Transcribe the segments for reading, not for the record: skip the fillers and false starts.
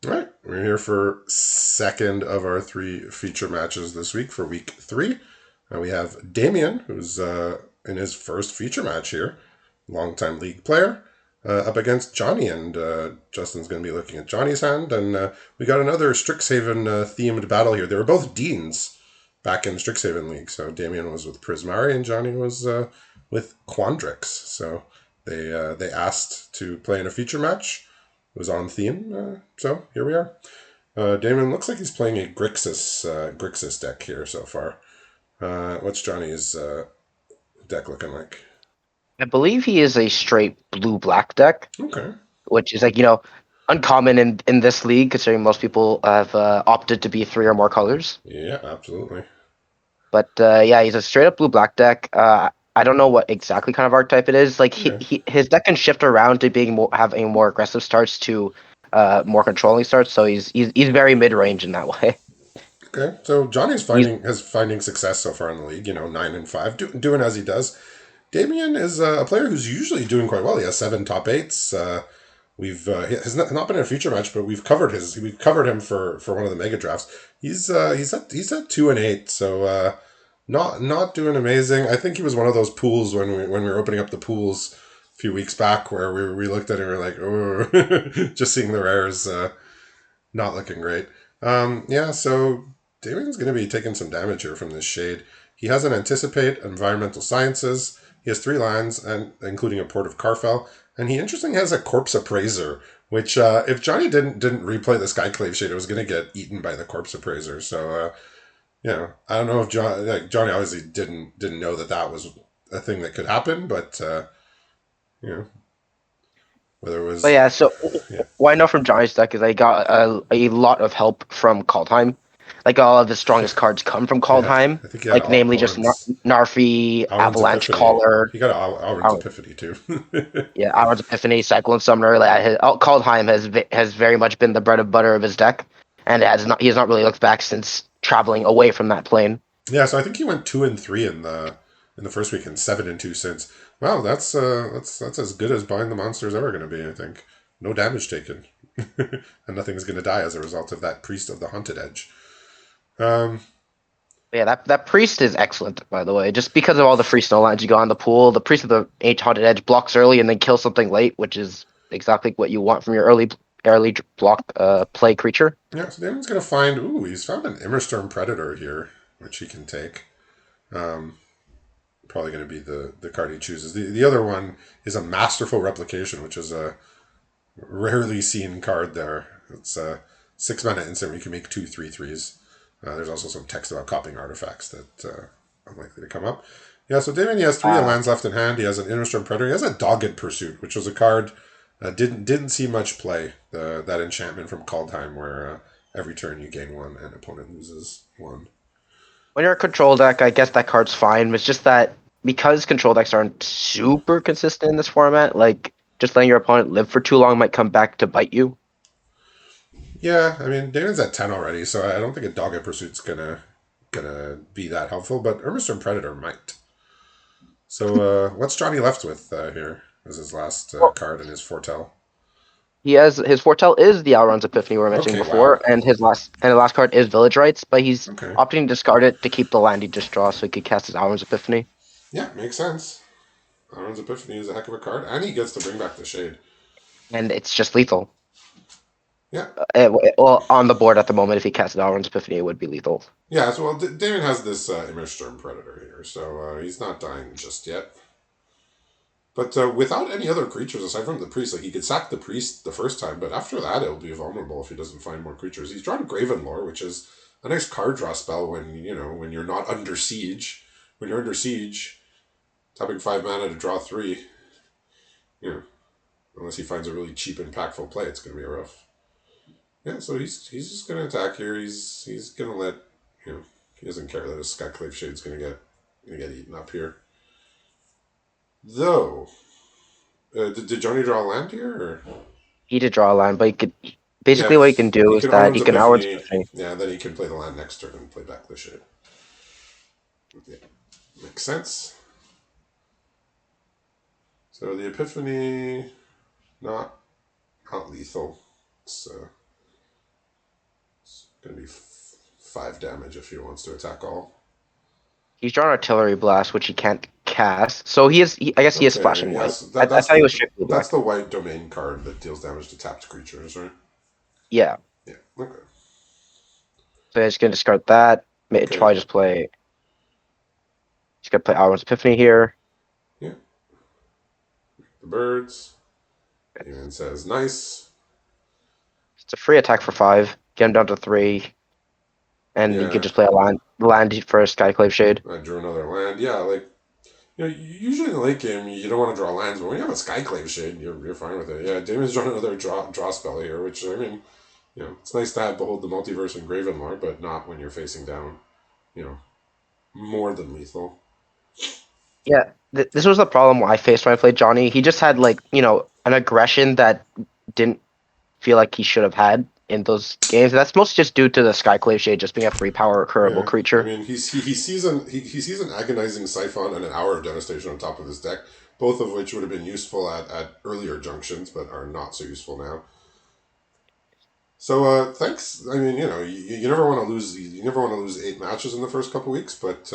All right, we're here for second of our three feature matches this week for week 3. We have Damian, who's in his first feature match here, longtime league player, up against Johnny, and Justin's going to be looking at Johnny's hand, and we got another Strixhaven themed battle here. They were both Deans back in Strixhaven League, so Damian was with Prismari and Johnny was with Quandrix. So they asked to play in a feature match. It was on theme, so here we are. Damon looks like he's playing a Grixis deck here so far. What's Johnny's deck looking like? I believe he is a straight blue-black deck, Okay. which is uncommon in this league, considering most people have opted to be three or more colors. Yeah, absolutely. But yeah, he's a straight up blue-black deck. I don't know what exactly kind of archetype it is. Like Okay. his deck can shift around to being having more aggressive starts to more controlling starts. So he's very mid-range in that way. Okay. So Johnny's He's finding success so far in the league. 9-5, doing as he does. Damien is a player who's usually doing quite well. He has 7 top 8s. He has not been in a feature match, but we've covered him for one of the mega drafts. He's at 2-8, so not doing amazing. I think he was one of those pools when we were opening up the pools a few weeks back where we looked at it and we were like, oh, just seeing the rares not looking great. Yeah, so Damien's going to be taking some damage here from this shade. He has an Anticipate, Environmental Sciences. He has 3 lands, and including a Port of Carfell. And he interestingly has a Corpse Appraiser, which if Johnny didn't replay the Skyclave shade, it was going to get eaten by the Corpse Appraiser. So I don't know if Johnny obviously didn't know that was a thing that could happen, but you know whether it But was yeah, so yeah what I know from Johnny's deck is I got a lot of help from Kaldheim. Like all of his strongest cards come from yeah. Kaldheim, I think he had like namely just Narfi, Auron's Avalanche Epiphany. Caller, He got Auron's um, Epiphany too. yeah, Avalanche Epiphany, Cyclone Summoner. Kaldheim has very much been the bread and butter of his deck, and he has not really looked back since traveling away from that plane. Yeah, so I think he went 2-3 in the first week and 7-2 since. Wow, that's as good as buying the monster's ever going to be. I think no damage taken, and nothing's going to die as a result of that Priest of the Haunted Edge. Um, Yeah, that priest is excellent, by the way. Just because of all the free snow lines you got on the pool, the priest of the Ancient Haunted Edge blocks early and then kills something late, which is exactly what you want from your early block play creature. yeah, so Damon's going to find. Ooh, he's found an Immerstorm Predator here, which he can take. Um, Probably going to be the card he chooses. The other one is a Masterful Replication, which is a rarely seen card there. It's a 6 mana instant where you can make 2/3/3s. There's also some text about copying artifacts that unlikely to come up. Yeah, so Damien, he has 3 lands left in hand. He has an Innerstorm Predator. He has a Dogged Pursuit, which was a card didn't see much play. That enchantment from Kaldheim where every turn you gain 1 and opponent loses 1. When you're a control deck, I guess that card's fine. It's just that because control decks aren't super consistent in this format, like just letting your opponent live for too long might come back to bite you. Yeah, I mean Damien's at 10 already, so I don't think a Dogged Pursuit's gonna be that helpful, but Irmistorm Predator might. So what's Johnny left with here as his last Well, card in his foretell? he has his foretell is the Alron's Epiphany we were mentioning Okay, wow. before, and the last card is Village Rites, but he's Okay. opting to discard it to keep the land he just draws so he could cast his Alron's Epiphany. Yeah, makes sense. Aaron's Epiphany is a heck of a card, and he gets to bring back the Shade. And it's just lethal. Yeah. Well, on the board at the moment, if he casted Alron's Epiphany, it would be lethal. Yeah, so well, Damon has this Image Storm Predator here, so he's not dying just yet. But without any other creatures aside from the priest, like he could sack the priest the first time, but after that it'll be vulnerable if he doesn't find more creatures. He's drawn Graven Lore, which is a nice card draw spell when you're not under siege. When you're under siege, tapping 5 mana to draw 3, you know, unless he finds a really cheap, impactful play, it's going to be rough. Yeah, so he's just going to attack here. He's going to let he doesn't care that his Skyclave Shade's going to get eaten up here. Though, did Johnny draw a land here? Or? He did draw a land, but he could Yeah, basically what he can do he is can that Auron's he can Alron's Epiphany. Epiphany. Yeah, then he can play the land next turn and play back the shade. Yeah, makes sense. So the Epiphany, not lethal. So Gonna be 5 damage if he wants to attack all. He's drawn Artillery Blast, which he can't cast. So he is. I guess he is Okay, splashing white. yes, I thought he was strictly that's black. the white domain card that deals damage to tapped creatures, right? Yeah. Yeah. Okay. So he's gonna discard that. Okay. Probably just play. He's gonna play Auron's Epiphany here. Yeah. The birds. And says nice. It's a free attack for 5. Get him down to 3, and you could Yeah. just play a land for Skyclave Shade. I drew another land. Yeah, like usually in the late game you don't want to draw lands, but when you have a Skyclave Shade, you're fine with it. Yeah, Damian's drawn another draw spell here, which I mean, it's nice to have Behold the Multiverse and Gravenlore, but not when you're facing down, you know, more than lethal. Yeah, this was the problem I faced when I played Johnny. He just had an aggression that didn't feel like he should have had in those games. That's mostly just due to the Skyclave Shade just being a free power curable Yeah, I creature. mean he sees an agonizing Siphon and an Hour of Devastation on top of his deck, both of which would have been useful at earlier junctions, but are not so useful now. So thanks. I mean, you never want to lose. You never want to lose 8 matches in the first couple weeks, but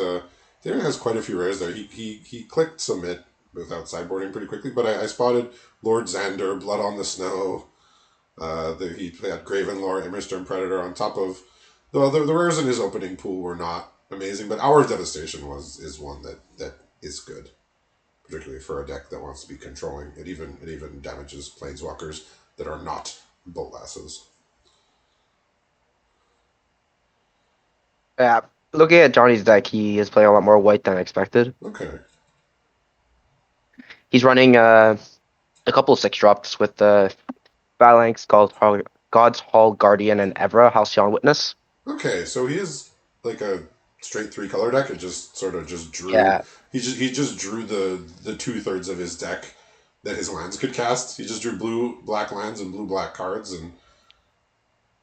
David has quite a few rares there. He clicked submit without sideboarding pretty quickly, but I spotted Lord Xander, Blood on the Snow. He had Gravenlore, Immersturm Predator on top of the rares in his opening pool were not amazing, but Hour of Devastation is one that is good, particularly for a deck that wants to be controlling. It even damages planeswalkers that are not Bolasses. Yeah, looking at Johnny's deck, he is playing a lot more white than expected. Okay. He's running a couple of 6 drops with the Phalanx, God's Hall Guardian, and Evra, Halcyon Witness. Okay, so he is like a straight 3 color deck. It just sort of just drew. Yeah, He just drew the 2/3 of his deck that his lands could cast. He just drew blue black lands and blue black cards, and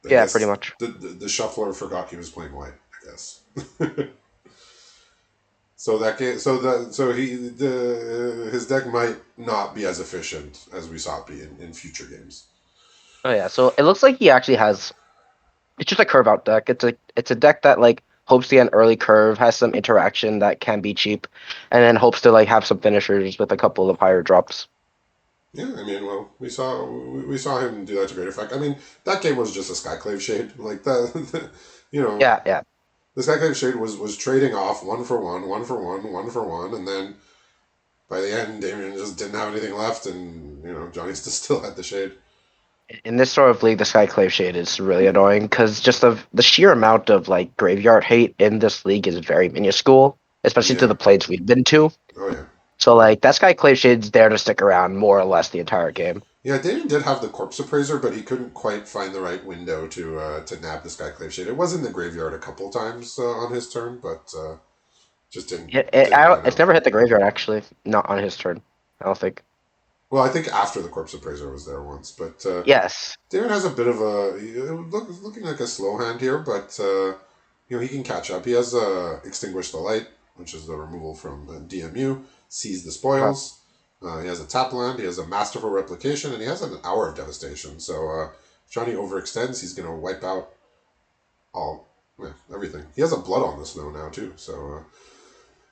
I yeah, pretty guess much. the shuffler forgot he was playing white. I guess. So that game, so his deck might not be as efficient as we saw it be in future games. Oh yeah, so it looks like he actually has. It's just a curve out deck. It's a deck that hopes to get an early curve, has some interaction that can be cheap, and then hopes to have some finishers with a couple of higher drops. Yeah, I mean, well, we saw him do that to great effect. I mean, that game was just a Skyclave Shade, like that. you know, Yeah, yeah, the Skyclave Shade was trading off one for one, one for one, one for one, and then by the end, Damian just didn't have anything left, and Johnny still had the Shade. in this sort of league, the Skyclave Shade is really annoying because just the sheer amount of graveyard hate in this league is very minuscule, especially to Yeah. the plays we've been to. Oh yeah. So that Skyclave Shade's there to stick around more or less the entire game. Yeah, Damian did have the Corpse Appraiser, but he couldn't quite find the right window to nab the Skyclave Shade. It was in the graveyard a couple times on his turn, but just didn't line It's up. never hit the graveyard actually, not on his turn. I don't think. Well, I think after the Corpse Appraiser was there once, but Yes. Darren has a bit of looking like a slow hand here, but he can catch up. He has Extinguish the Light, which is the removal from DMU, Seize the Uh, Spoils. He has a tap land. He has a Masterful Replication, and he has an Hour of Devastation. So if Johnny overextends, he's going to wipe out all everything. He has a Blood on the Snow now too. So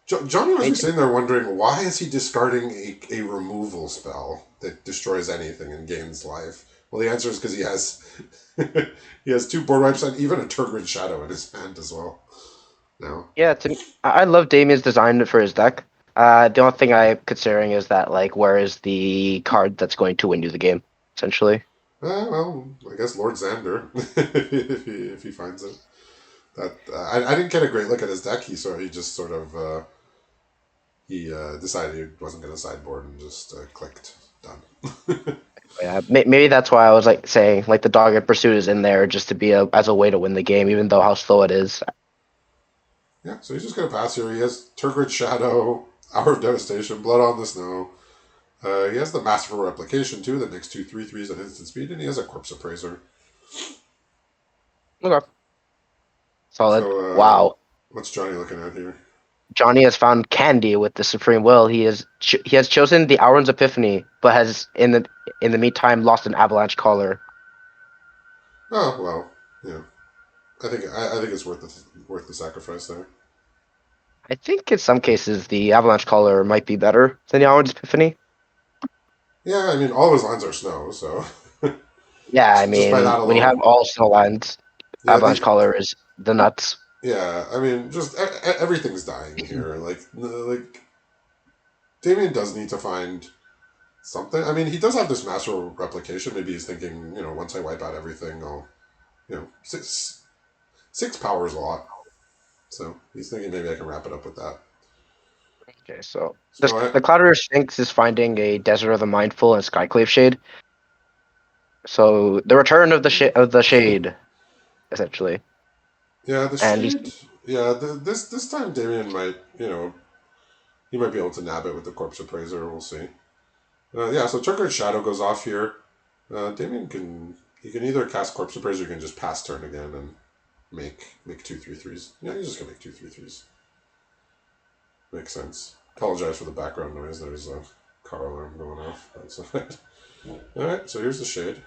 Johnny must be sitting there wondering why is he discarding a removal spell that destroys anything and gains life. Well, the answer is because he has he has 2 board wipes and even a Turgid Shadow in his hand as well. Now, Yeah, I love Damien's design for his deck. The only thing I'm considering is that where is the card that's going to win you the game, essentially. well, I guess Lord Xander if he finds it. That I didn't get a great look at his deck. He just sort of he decided he wasn't going to sideboard and just clicked done. Yeah, maybe that's why I was saying the Dogged Pursuit is in there just to be as a way to win the game, even though how slow it is. Yeah, so he's just going to pass here. He has Turgid Shadow, Hour of Devastation, Blood on the Snow. He has the Masterful Replication too that makes 2/3/3s at instant speed, and he has a Corpse Appraiser. Okay, solid. So Wow, what's Johnny looking at here? Johnny has found candy with the Supreme Will. He has chosen the Auron's Epiphany, but has in the meantime lost an Avalanche Caller. Oh well, yeah. I think it's worth the sacrifice there. I think in some cases the Avalanche Caller might be better than the Orange Epiphany. Yeah, I mean all of his lines are snow, so Yeah, I just by mean, that when you have alone, all snow lines, yeah, Avalanche the Caller is the nuts. yeah, I mean just everything's dying here. Like Damien does need to find something. I mean, he does have this master replication. Maybe he's thinking, once I wipe out everything, I'll, six power is a lot. So he's thinking maybe I can wrap it up with that. Okay, so this, So I, the Cloudrider Sphinx is finding a Desert of the Mindful and Skyclave Shade. So the return of the shade, essentially, yeah, the and he's shade. Yeah, this time Damien might, he might be able to nab it with the corpse appraiser. We'll see. Yeah, so Triggered Shadow goes off here. Damien can he can either cast corpse appraiser, or he can just pass turn again and make 2/3/3s. Yeah, he's just gonna make 2/3/3s. Makes sense. Apologize for the background noise. There's a car alarm going off. That's all right. All right. So here's the shade.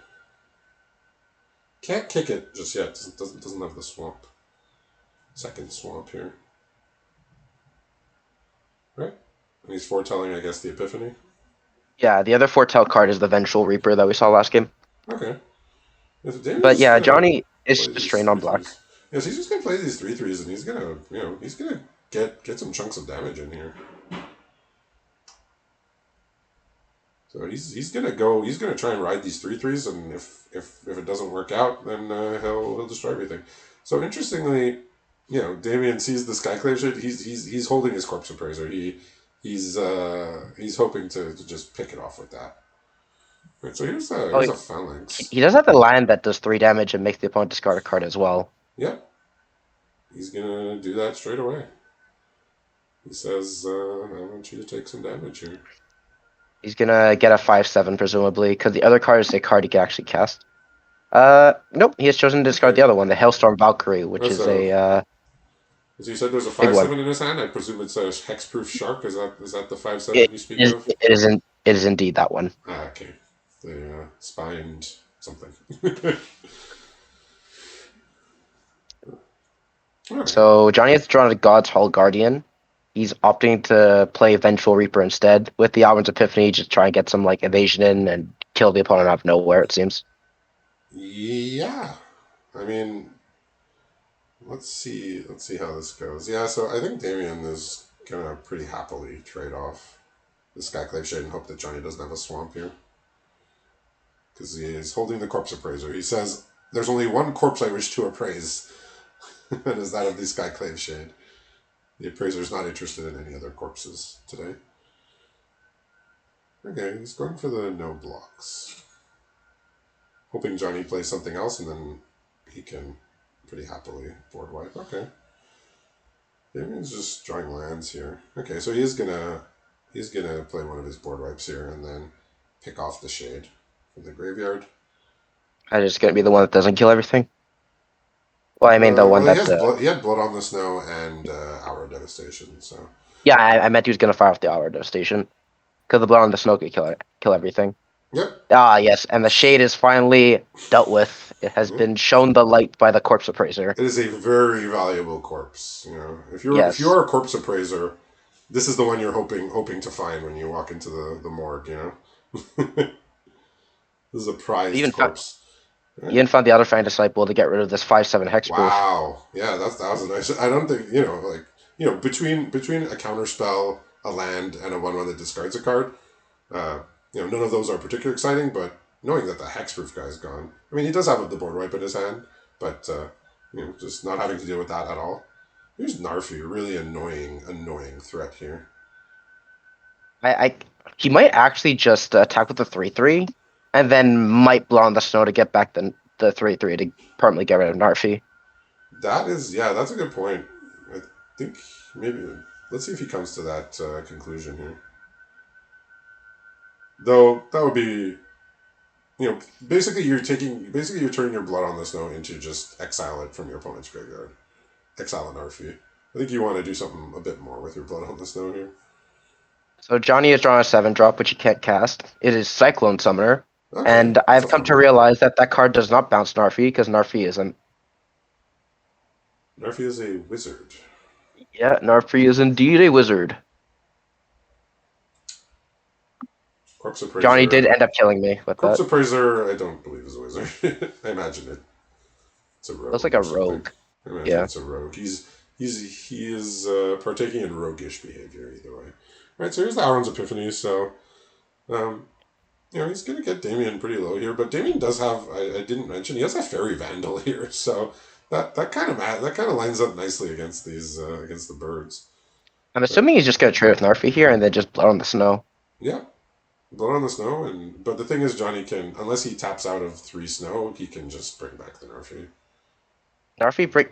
Can't kick it just yet. Doesn't have the swamp. Second swamp here. Right. And he's foretelling, I guess, the epiphany. yeah. The other foretell card is the Vengeful Reaper that we saw last game. Okay. Yeah, so Damian's But just yeah, gonna Johnny is play just these trained three on black. threes. Yes, he's just gonna play these 3/3s, and he's gonna get some chunks of damage in here. So he's gonna go. He's gonna try and ride these 3/3s, and if it doesn't work out, then he'll destroy everything. So interestingly, Damien sees the Skyclave shit. He's holding his corpse appraiser. He's hoping to just pick it off with that. Right, so Oh, here's a phalanx. he does have the land that does 3 damage and makes the opponent discard a card as well. Yep, he's gonna do that straight away. He says, "I want you to take some damage here." He's gonna get a 5/7 presumably because the other card is a card he can actually cast. Nope. He has chosen to discard Okay, the other one, the Hailstorm Valkyrie, which is so a as you said, there's a big five one. seven in his hand. I presume it's a hexproof shark. Is that the five It seven you speak is. of? It isn't. It is indeed that one. Ah, okay. The spined something. All right. So Johnny has drawn a God's Hall Guardian. He's opting to play Vengeful Reaper instead with the Alvin's Epiphany, just try and get some like evasion in and kill the opponent out of nowhere. It seems. Yeah. I mean, let's see. Let's see how this goes. Yeah. So I think Damien is gonna pretty happily trade off the Skyclave Shade and hope that Johnny doesn't have a swamp here because he is holding the corpse appraiser. He says, "There's only one corpse I wish to appraise, and is that of the Skyclave Shade." The appraiser is not interested in any other corpses today. Okay, he's going for the no blocks. Hoping Johnny plays something else and then he can pretty happily board wipe. Okay. Damien's just drawing lands here. Okay, so he's gonna play one of his board wipes here and then pick off the shade from the graveyard. I'm just gonna be the one that doesn't kill everything. Well, I mean the one Well, he that. has blood. He had blood on the snow and hour devastation. So Yeah, I meant he was gonna fire off the Hour Devastation because the blood on the snow could kill everything. yep, Ah, yes, and the shade is finally dealt with. It has yep. been shown the light by the corpse appraiser. It is a very valuable corpse. If you Yes, are a corpse appraiser, this is the one you're hoping to find when you walk into the morgue. This is a he prized even found, corpse. he Right? even found the other Fang Disciple to get rid of this 5/7 hexproof. Wow. Yeah, that was a nice. I don't think between a counter spell, a land, and a 1/1 that discards a card. Uh, none of those are particularly exciting, but knowing that the hexproof guy is gone. I mean, he does have the board wipe in his hand, but just not having to deal with that at all. Here's Narfi, really annoying threat here. I he might actually just attack with the 3/3, and then might blow on the snow to get back the 3/3 to permanently get rid of Narfi. That's a good point. I think maybe let's see if he comes to that conclusion here. Though that would be, basically you're turning your blood on the snow into just exile it from your opponent's graveyard. Exile an Narfi. I think you want to do something a bit more with your blood on the snow here. So Johnny has drawn a 7-drop, which he can't cast. It is Cyclone Summoner, Okay, and that's a I've come fun to one. realize that that card does not bounce Narfi because Narfi isn't. Narfi is a wizard. Yeah, Narfi is indeed a wizard. Corpse Johnny did Appraiser. end up killing me with Corpse that. Appraiser, I don't believe is a wizard. I imagine it's a That's rogue like a or something. rogue. I imagine Yeah. it's a rogue. He is partaking in roguish behavior either way. Right, so here's the Auron's Epiphany. So um, he's going to get Damian pretty low here, but Damian does have. I didn't mention he has a Fairy Vandal here, so that kind of lines up nicely against these against the birds. I'm But assuming he's just gonna trade with Narfi here and then just blood on the snow. yeah, blood on the snow, and but the thing is, Johnny can unless he taps out of 3 snow, he can just bring back the Narfi.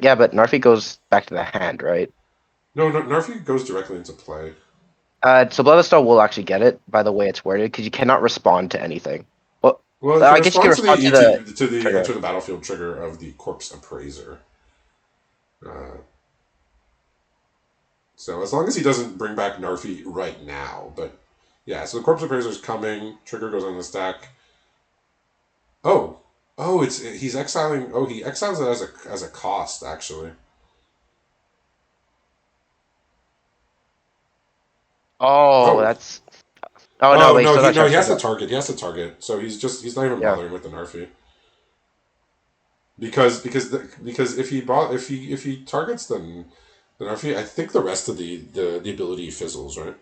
Yeah, but Narfi goes back to the hand, right? No, no, Narfi goes directly into play. So Blood of the Snow will actually get it by the way it's worded because you cannot respond to anything. Well, Well, it can I guess you can respond to respond the to the to the trigger. enter the battlefield trigger of the Corpse Appraiser. Uh, so as long as he doesn't bring back Narfi right now, but yeah, so the Corpse Appraiser is coming. Trigger goes on the stack. Oh, it's he's exiling. Oh, he exiles it as a cost actually. Oh, Oh, that's. Oh no, but he still got a no chance he to has to go. target. He has to target. So he's not even Yeah. bothering with the Narfi. Because if he targets the Narfi, I think the rest of the ability fizzles, right?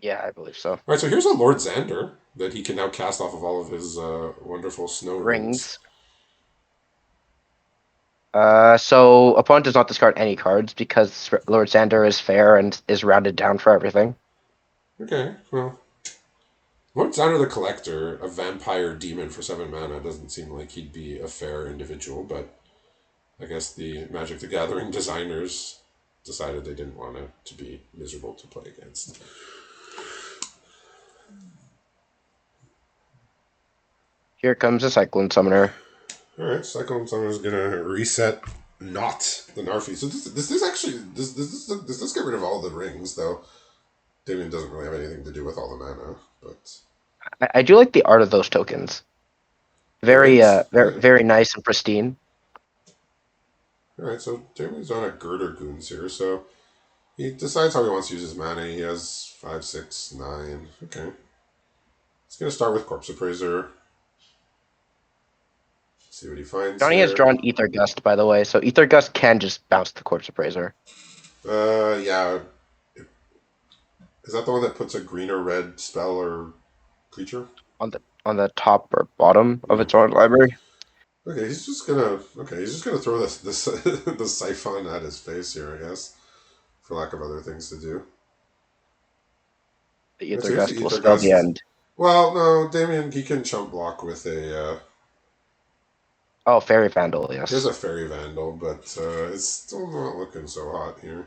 Yeah, I believe so. All right, so here's a Lord Xander that he can now cast off of all of his wonderful snow rings. Rings. So opponent does not discard any cards because Lord Xander is fair and is rounded down for everything. Okay, well, Lord Xander the Collector, a vampire demon for 7 mana, doesn't seem like he'd be a fair individual, but I guess the Magic the Gathering designers decided they didn't want it to be miserable to play against. Here comes a Cyclone Summoner. All right, Cyclone Summoner's gonna reset not the Narfi. So this is actually this does get rid of all the rings, though. Damien doesn't really have anything to do with all the mana, but I do like the art of those tokens. Very, right, very, very nice and pristine. all right. So Damien's on a Girder Goons here, so he decides how he wants to use his mana. He has 5, 6, 9. Okay, he's gonna start with Corpse Appraiser. See what he finds Johnny has here. drawn Ether Gust, by the way, so Ether Gust can just bounce the Corpse Appraiser Yeah. Is that the one that puts a green or red spell or creature? on the top or bottom of Yeah. its own library. Okay, he's just gonna throw this the siphon at his face here, I guess, for lack of other things to do. The Right, Ether so here's the Gust will Ether spell the Gust. end. Well, no, Damien he can chump block with a Oh, Fairy Vandal, here's yes. a Fairy Vandal, but it's still not looking so hot here.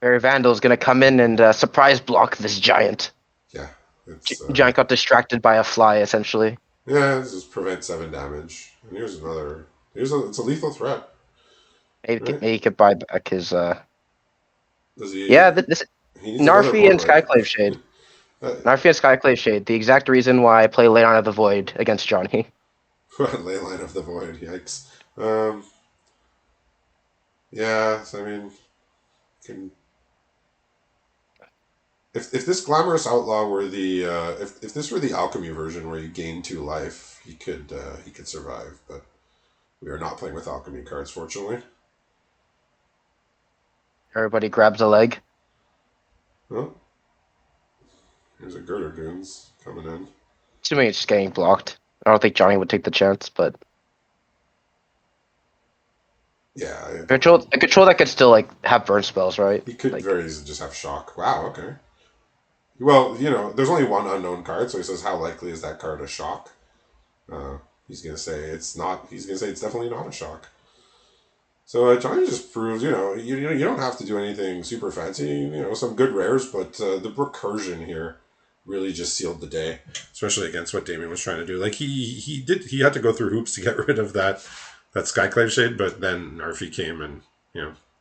Fairy Vandal is going to come in and surprise block this giant. Yeah, it's Giant got distracted by a fly, essentially. yeah, this just prevent 7 damage. And here's another. It's a lethal threat, right? Maybe he could buy back his. Does Yeah, he? this He needs another Narfi board and wipe. Skyclave Shade. uh, Narfi and Skyclave Shade. The exact reason why I play Leyline of the Void against Johnny. Leyline of the Void. Yikes. Um, yeah, so, I mean, can if this glamorous outlaw were the if this were the alchemy version where you gain 2 life, he could survive. But we are not playing with alchemy cards, fortunately. Everybody grabs a leg. Well, here's a Girder Goons coming in. Assuming it's just getting blocked. I don't think Johnny would take the chance, but Yeah, I don't control think a control that could still like have burn spells, right? he could Like very easily just have shock. Wow, okay. Well, there's only one unknown card, so he says how likely is that card a shock? Uh, he's gonna say it's not. He's gonna say it's definitely not a shock. So Johnny just proves, you don't have to do anything super fancy. Some good rares, but the recursion here really just sealed the day, especially against what Damien was trying to do. Like he had to go through hoops to get rid of that Skyclave Shade, but then Narfi came and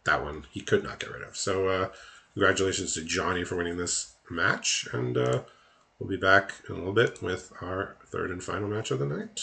that one he could not get rid of. So congratulations to Johnny for winning this match, and we'll be back in a little bit with our third and final match of the night.